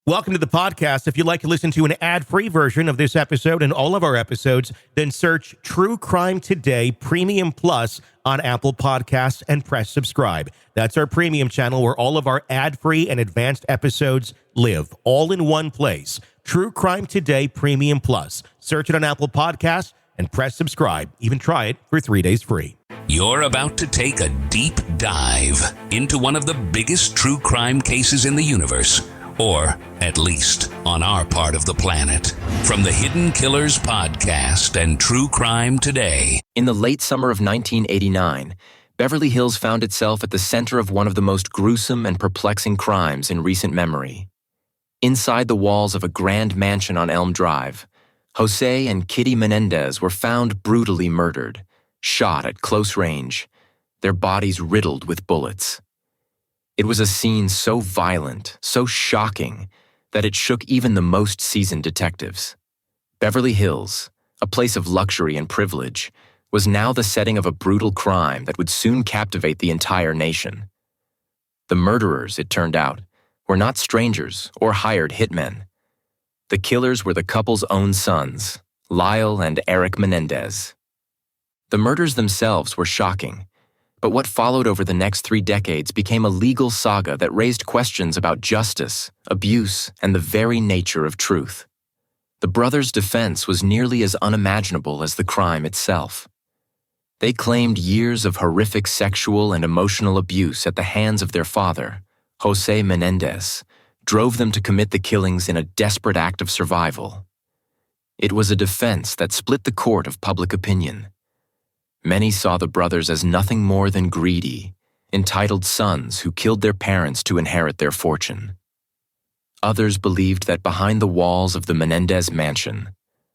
Welcome to the podcast. If you'd like to listen to an ad-free version of this episode and all of our episodes, then search True Crime Today Premium Plus on Apple Podcasts and press subscribe. That's our premium channel where all of our ad-free and advanced episodes live, all in one place. True Crime Today Premium Plus. Search it on Apple Podcasts and press subscribe. Even try it for 3 days free. You're about to take a deep dive into one of the biggest true crime cases in the universe. Or, at least, on our part of the planet. From the Hidden Killers podcast and True Crime Today. In the late summer of 1989, Beverly Hills found itself at the center of one of the most gruesome and perplexing crimes in recent memory. Inside the walls of a grand mansion on Elm Drive, Jose and Kitty Menendez were found brutally murdered, shot at close range, their bodies riddled with bullets. It was a scene so violent, so shocking, that it shook even the most seasoned detectives. Beverly Hills, a place of luxury and privilege, was now the setting of a brutal crime that would soon captivate the entire nation. The murderers, it turned out, were not strangers or hired hitmen. The killers were the couple's own sons, Lyle and Erik Menendez. The murders themselves were shocking, but what followed over the next 3 decades became a legal saga that raised questions about justice, abuse, and the very nature of truth. The brothers' defense was nearly as unimaginable as the crime itself. They claimed years of horrific sexual and emotional abuse at the hands of their father, Jose Menendez, drove them to commit the killings in a desperate act of survival. It was a defense that split the court of public opinion. Many saw the brothers as nothing more than greedy, entitled sons who killed their parents to inherit their fortune. Others believed that behind the walls of the Menendez mansion,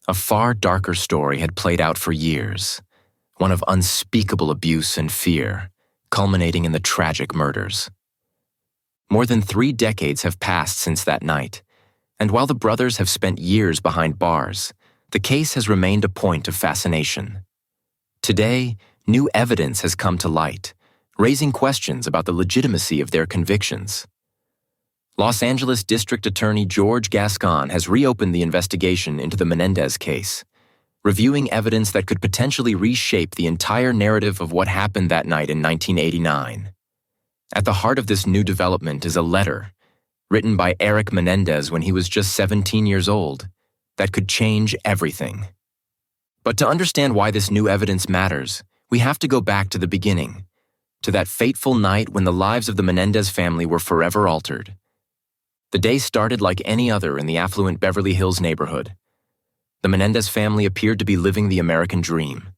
a far darker story had played out for years, one of unspeakable abuse and fear, culminating in the tragic murders. More than 3 decades have passed since that night, and while the brothers have spent years behind bars, the case has remained a point of fascination. Today, new evidence has come to light, raising questions about the legitimacy of their convictions. Los Angeles District Attorney George Gascon has reopened the investigation into the Menendez case, reviewing evidence that could potentially reshape the entire narrative of what happened that night in 1989. At the heart of this new development is a letter, written by Erik Menendez when he was just 17 years old, that could change everything. But to understand why this new evidence matters, we have to go back to the beginning, to that fateful night when the lives of the Menendez family were forever altered. The day started like any other in the affluent Beverly Hills neighborhood. The Menendez family appeared to be living the American dream.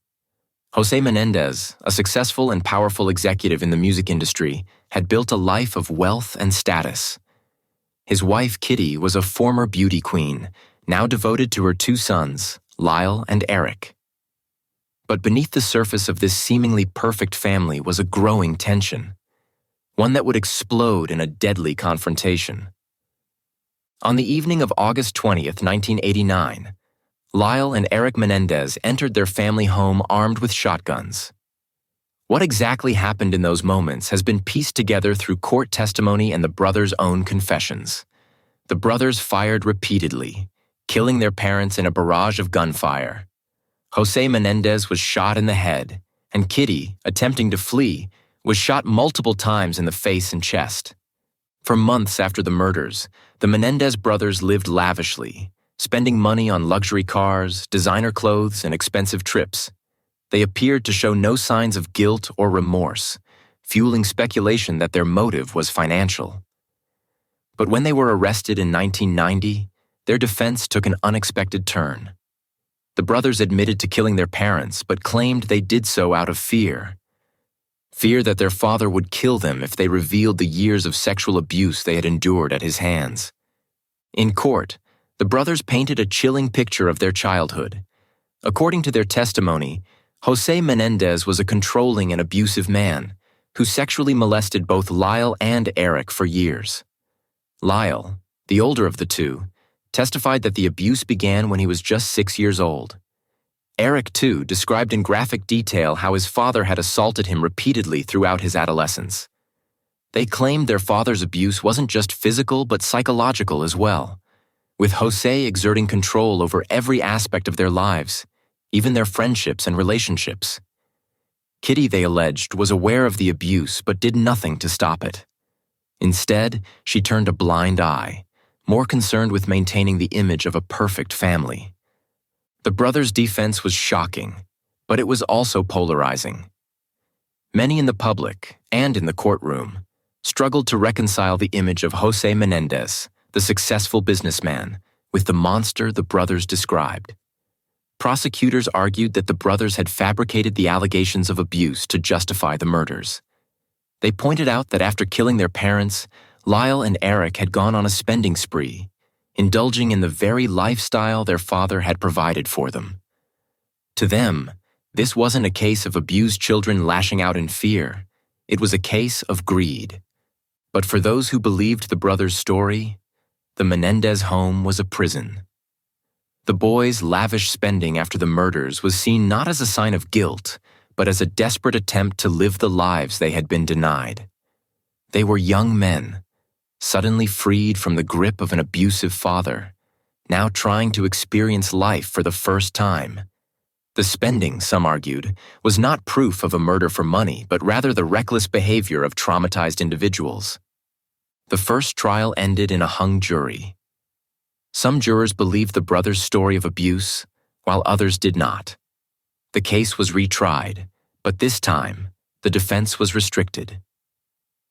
Jose Menendez, a successful and powerful executive in the music industry, had built a life of wealth and status. His wife, Kitty, was a former beauty queen, now devoted to her 2 sons, Lyle and Erik. But beneath the surface of this seemingly perfect family was a growing tension, one that would explode in a deadly confrontation. On the evening of August 20th, 1989, Lyle and Erik Menendez entered their family home armed with shotguns. What exactly happened in those moments has been pieced together through court testimony and the brothers' own confessions. The brothers fired repeatedly, killing their parents in a barrage of gunfire. Jose Menendez was shot in the head, and Kitty, attempting to flee, was shot multiple times in the face and chest. For months after the murders, the Menendez brothers lived lavishly, spending money on luxury cars, designer clothes, and expensive trips. They appeared to show no signs of guilt or remorse, fueling speculation that their motive was financial. But when they were arrested in 1990, their defense took an unexpected turn. The brothers admitted to killing their parents, but claimed they did so out of fear. Fear that their father would kill them if they revealed the years of sexual abuse they had endured at his hands. In court, the brothers painted a chilling picture of their childhood. According to their testimony, Jose Menendez was a controlling and abusive man who sexually molested both Lyle and Erik for years. Lyle, the older of the two, testified that the abuse began when he was just 6 years old. Erik, too, described in graphic detail how his father had assaulted him repeatedly throughout his adolescence. They claimed their father's abuse wasn't just physical but psychological as well, with Jose exerting control over every aspect of their lives, even their friendships and relationships. Kitty, they alleged, was aware of the abuse but did nothing to stop it. Instead, she turned a blind eye, more concerned with maintaining the image of a perfect family. The brothers' defense was shocking, but it was also polarizing. Many in the public, and in the courtroom, struggled to reconcile the image of Jose Menendez, the successful businessman, with the monster the brothers described. Prosecutors argued that the brothers had fabricated the allegations of abuse to justify the murders. They pointed out that after killing their parents, Lyle and Erik had gone on a spending spree, indulging in the very lifestyle their father had provided for them. To them, this wasn't a case of abused children lashing out in fear. It was a case of greed. But for those who believed the brothers' story, the Menendez home was a prison. The boys' lavish spending after the murders was seen not as a sign of guilt, but as a desperate attempt to live the lives they had been denied. They were young men, suddenly freed from the grip of an abusive father, now trying to experience life for the first time. The spending, some argued, was not proof of a murder for money, but rather the reckless behavior of traumatized individuals. The first trial ended in a hung jury. Some jurors believed the brothers' story of abuse, while others did not. The case was retried, but this time, the defense was restricted.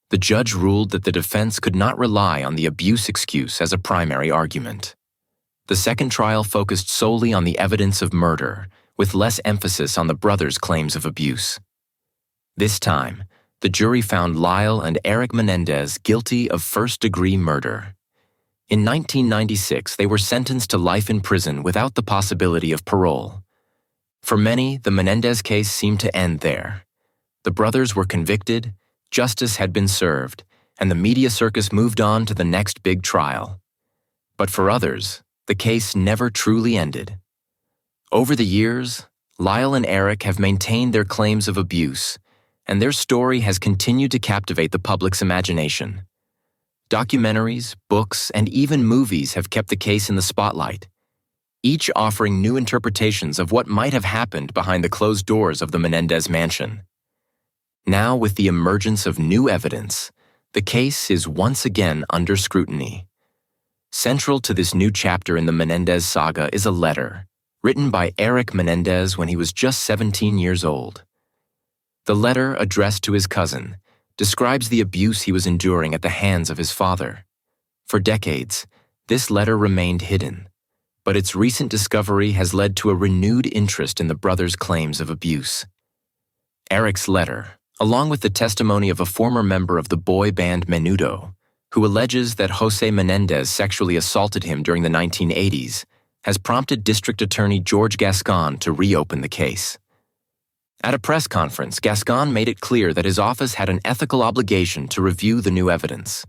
The judge ruled that the defense could not rely on the abuse excuse as a primary argument. The second trial focused solely on the evidence of murder, with less emphasis on the brothers' claims of abuse. This time, the jury found Lyle and Erik Menendez guilty of first-degree murder. In 1996, they were sentenced to life in prison without the possibility of parole. For many, the Menendez case seemed to end there. The brothers were convicted, justice had been served, and the media circus moved on to the next big trial. But for others, the case never truly ended. Over the years, Lyle and Erik have maintained their claims of abuse, and their story has continued to captivate the public's imagination. Documentaries, books, and even movies have kept the case in the spotlight, each offering new interpretations of what might have happened behind the closed doors of the Menendez mansion. Now, with the emergence of new evidence, the case is once again under scrutiny. Central to this new chapter in the Menendez saga is a letter, written by Erik Menendez when he was just 17 years old. The letter, addressed to his cousin, describes the abuse he was enduring at the hands of his father. For decades, this letter remained hidden, but its recent discovery has led to a renewed interest in the brothers' claims of abuse. Erik's letter, along with the testimony of a former member of the boy band Menudo, who alleges that Jose Menendez sexually assaulted him during the 1980s, has prompted District Attorney George Gascon to reopen the case. At a press conference, Gascon made it clear that his office had an ethical obligation to review the new evidence.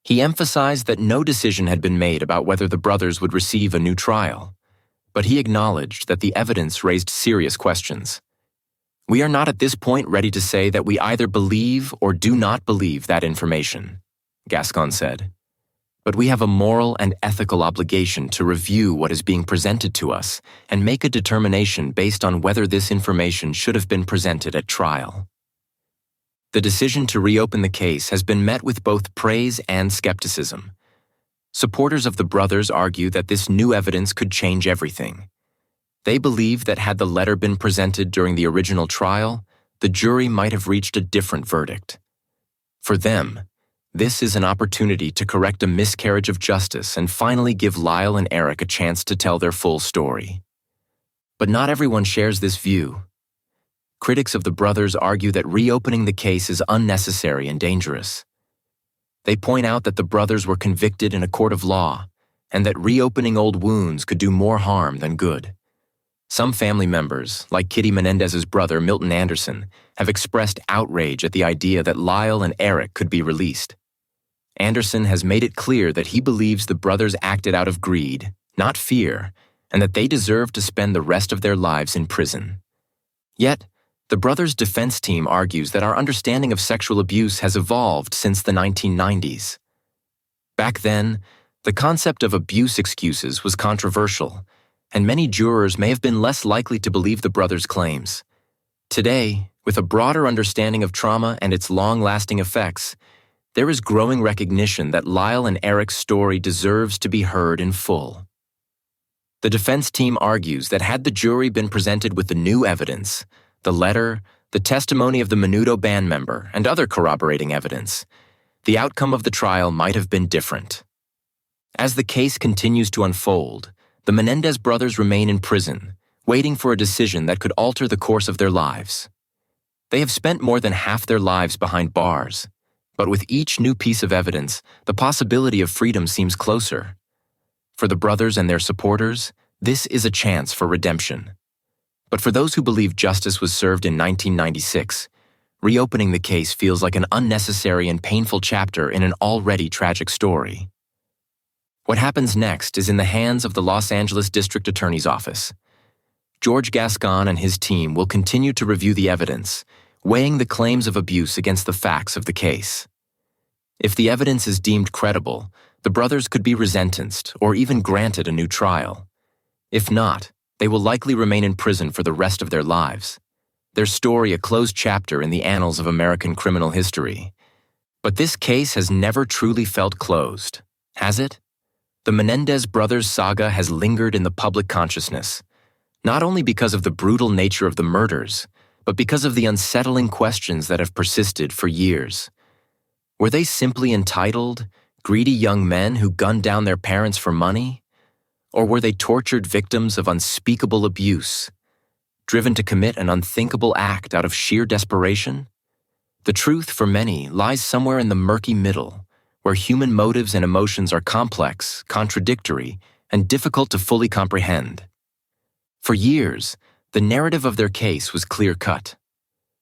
He emphasized that no decision had been made about whether the brothers would receive a new trial, but he acknowledged that the evidence raised serious questions. "We are not at this point ready to say that we either believe or do not believe that information," Gascon said. "But we have a moral and ethical obligation to review what is being presented to us and make a determination based on whether this information should have been presented at trial." The decision to reopen the case has been met with both praise and skepticism. Supporters of the brothers argue that this new evidence could change everything. They believe that had the letter been presented during the original trial, the jury might have reached a different verdict. For them, this is an opportunity to correct a miscarriage of justice and finally give Lyle and Erik a chance to tell their full story. But not everyone shares this view. Critics of the brothers argue that reopening the case is unnecessary and dangerous. They point out that the brothers were convicted in a court of law, and that reopening old wounds could do more harm than good. Some family members, like Kitty Menendez's brother Milton Anderson, have expressed outrage at the idea that Lyle and Erik could be released. Anderson has made it clear that he believes the brothers acted out of greed, not fear, and that they deserve to spend the rest of their lives in prison. Yet, The brothers' defense team argues that our understanding of sexual abuse has evolved since the 1990s. Back then, the concept of abuse excuses was controversial, and many jurors may have been less likely to believe the brothers' claims. Today, with a broader understanding of trauma and its long-lasting effects, there is growing recognition that Lyle and Erik's story deserves to be heard in full. The defense team argues that had the jury been presented with the new evidence, the letter, the testimony of the Menudo band member, and other corroborating evidence, the outcome of the trial might have been different. As the case continues to unfold, the Menendez brothers remain in prison, waiting for a decision that could alter the course of their lives. They have spent more than half their lives behind bars, but with each new piece of evidence, the possibility of freedom seems closer. For the brothers and their supporters, this is a chance for redemption. But for those who believe justice was served in 1996, reopening the case feels like an unnecessary and painful chapter in an already tragic story. What happens next is in the hands of the Los Angeles District Attorney's Office. George Gascon and his team will continue to review the evidence, weighing the claims of abuse against the facts of the case. If the evidence is deemed credible, the brothers could be resentenced or even granted a new trial. If not, they will likely remain in prison for the rest of their lives, their story a closed chapter in the annals of American criminal history. But this case has never truly felt closed, has it? The Menendez brothers saga has lingered in the public consciousness, not only because of the brutal nature of the murders, but because of the unsettling questions that have persisted for years. Were they simply entitled, greedy young men who gunned down their parents for money? Or were they tortured victims of unspeakable abuse, driven to commit an unthinkable act out of sheer desperation? The truth, for many, lies somewhere in the murky middle, where human motives and emotions are complex, contradictory, and difficult to fully comprehend. For years, the narrative of their case was clear-cut.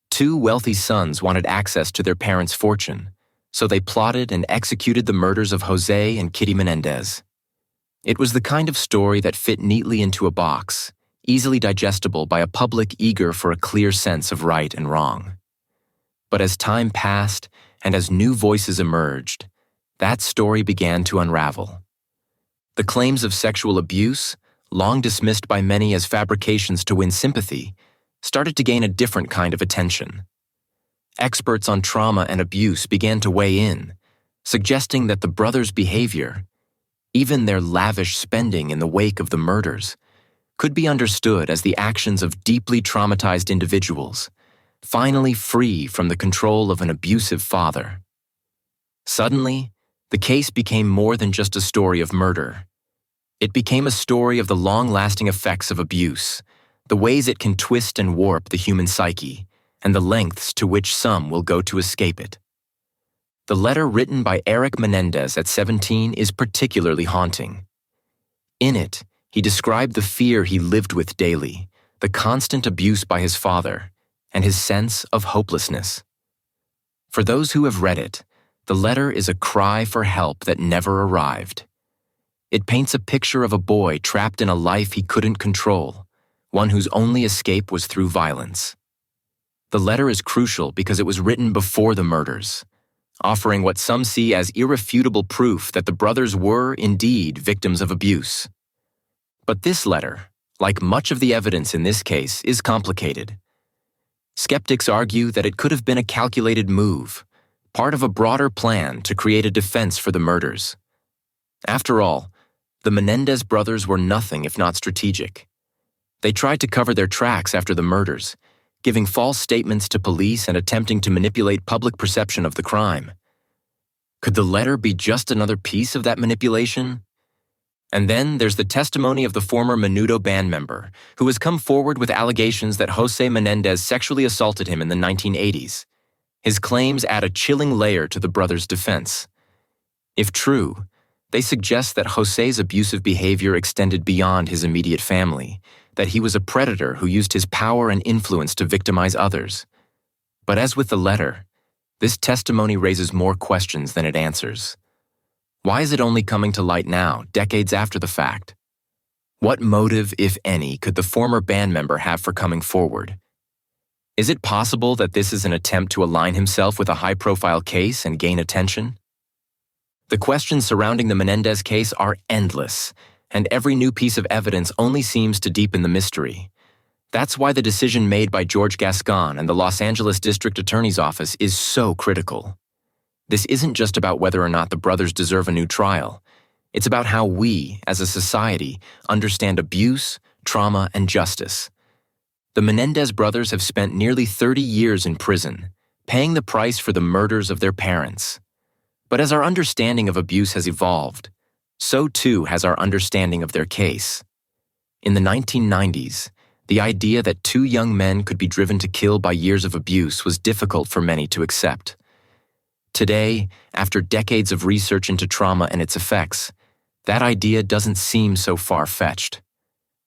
Two wealthy sons wanted access to their parents' fortune, so they plotted and executed the murders of Jose and Kitty Menendez. It was the kind of story that fit neatly into a box, easily digestible by a public eager for a clear sense of right and wrong. But as time passed and as new voices emerged, that story began to unravel. The claims of sexual abuse, long dismissed by many as fabrications to win sympathy, started to gain a different kind of attention. Experts on trauma and abuse began to weigh in, suggesting that the brothers' behavior, even their lavish spending in the wake of the murders, could be understood as the actions of deeply traumatized individuals, finally free from the control of an abusive father. Suddenly, the case became more than just a story of murder. It became a story of the long-lasting effects of abuse, the ways it can twist and warp the human psyche, and the lengths to which some will go to escape it. The letter written by Erik Menendez at 17 is particularly haunting. In it, he described the fear he lived with daily, the constant abuse by his father, and his sense of hopelessness. For those who have read it, the letter is a cry for help that never arrived. It paints a picture of a boy trapped in a life he couldn't control, one whose only escape was through violence. The letter is crucial because it was written before the murders, offering what some see as irrefutable proof that the brothers were, indeed, victims of abuse. But this letter, like much of the evidence in this case, is complicated. Skeptics argue that it could have been a calculated move, part of a broader plan to create a defense for the murders. After all, the Menendez brothers were nothing if not strategic. They tried to cover their tracks after the murders, giving false statements to police and attempting to manipulate public perception of the crime. Could the letter be just another piece of that manipulation? And then there's the testimony of the former Menudo band member, who has come forward with allegations that Jose Menendez sexually assaulted him in the 1980s. His claims add a chilling layer to the brothers' defense. If true, they suggest that Jose's abusive behavior extended beyond his immediate family, that he was a predator who used his power and influence to victimize others. But as with the letter, this testimony raises more questions than it answers. Why is it only coming to light now, decades after the fact? What motive, if any, could the former band member have for coming forward? Is it possible that this is an attempt to align himself with a high-profile case and gain attention? The questions surrounding the Menendez case are endless, and every new piece of evidence only seems to deepen the mystery. That's why the decision made by George Gascon and the Los Angeles District Attorney's Office is so critical. This isn't just about whether or not the brothers deserve a new trial. It's about how we, as a society, understand abuse, trauma, and justice. The Menendez brothers have spent nearly 30 years in prison, paying the price for the murders of their parents. But as our understanding of abuse has evolved, so too has our understanding of their case. In the 1990s, the idea that two young men could be driven to kill by years of abuse was difficult for many to accept. Today, after decades of research into trauma and its effects, that idea doesn't seem so far-fetched.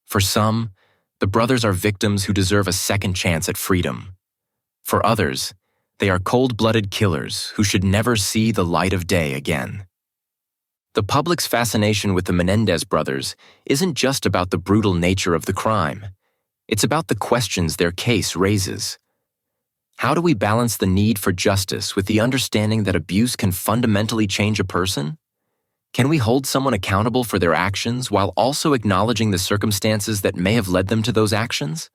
For some, the brothers are victims who deserve a second chance at freedom. For others, they are cold-blooded killers who should never see the light of day again. The public's fascination with the Menendez brothers isn't just about the brutal nature of the crime. It's about the questions their case raises. How do we balance the need for justice with the understanding that abuse can fundamentally change a person? Can we hold someone accountable for their actions while also acknowledging the circumstances that may have led them to those actions?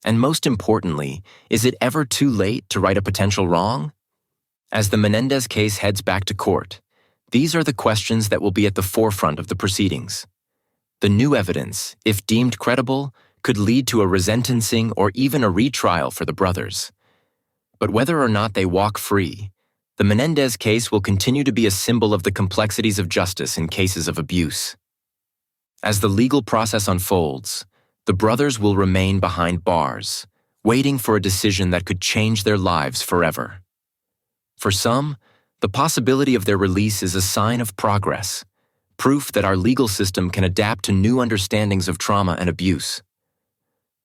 And most importantly, is it ever too late to right a potential wrong? As the Menendez case heads back to court, these are the questions that will be at the forefront of the proceedings. The new evidence, if deemed credible, could lead to a resentencing or even a retrial for the brothers. But whether or not they walk free, the Menendez case will continue to be a symbol of the complexities of justice in cases of abuse. As the legal process unfolds, the brothers will remain behind bars, waiting for a decision that could change their lives forever. For some, the possibility of their release is a sign of progress, proof that our legal system can adapt to new understandings of trauma and abuse.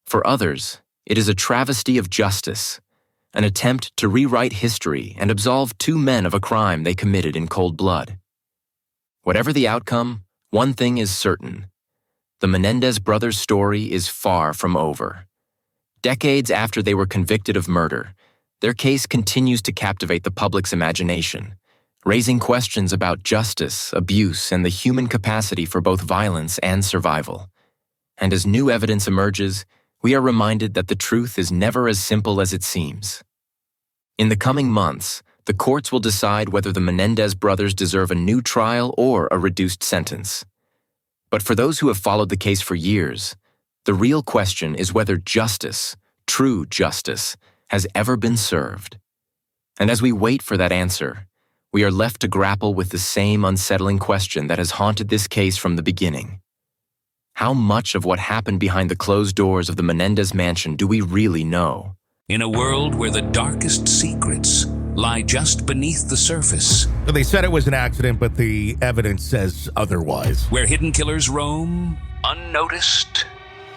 For others, it is a travesty of justice, an attempt to rewrite history and absolve two men of a crime they committed in cold blood. Whatever the outcome, one thing is certain. The Menendez brothers' story is far from over. Decades after they were convicted of murder, their case continues to captivate the public's imagination, raising questions about justice, abuse, and the human capacity for both violence and survival. And as new evidence emerges, we are reminded that the truth is never as simple as it seems. In the coming months, the courts will decide whether the Menendez brothers deserve a new trial or a reduced sentence. But for those who have followed the case for years, the real question is whether justice, true justice, has ever been served. And as we wait for that answer, we are left to grapple with the same unsettling question that has haunted this case from the beginning. How much of what happened behind the closed doors of the Menendez mansion do we really know? In a world where the darkest secrets lie just beneath the surface. So they said it was an accident, but the evidence says otherwise. Where hidden killers roam, unnoticed,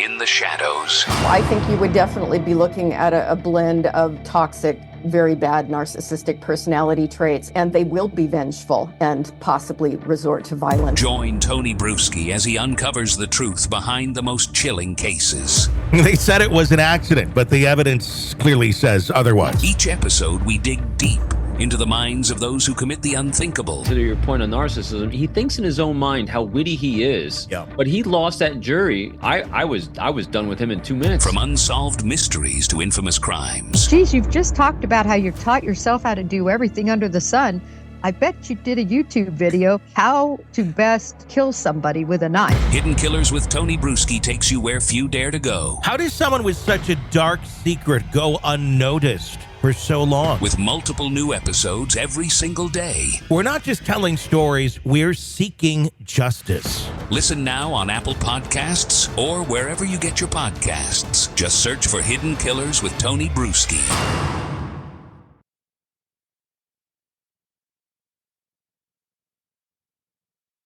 in the shadows. I think you would definitely be looking at a blend of toxic, very bad narcissistic personality traits, and they will be vengeful and possibly resort to violence. Join Tony Bruschi as he uncovers the truth behind the most chilling cases. They said it was an accident, but the evidence clearly says otherwise. Each episode, we dig deep into the minds of those who commit the unthinkable. To your point on narcissism, he thinks in his own mind how witty he is. Yeah. But he lost that jury. I was done with him in 2 minutes. From unsolved mysteries to infamous crimes. Geez, you've just talked about how you've taught yourself how to do everything under the sun. I bet you did a YouTube video, how to best kill somebody with a knife. Hidden Killers with Tony Bruschi takes you where few dare to go. How does someone with such a dark secret go unnoticed for so long? With multiple new episodes every single day. We're not just telling stories, we're seeking justice. Listen now on Apple Podcasts or wherever you get your podcasts. Just search for Hidden Killers with Tony Bruschi.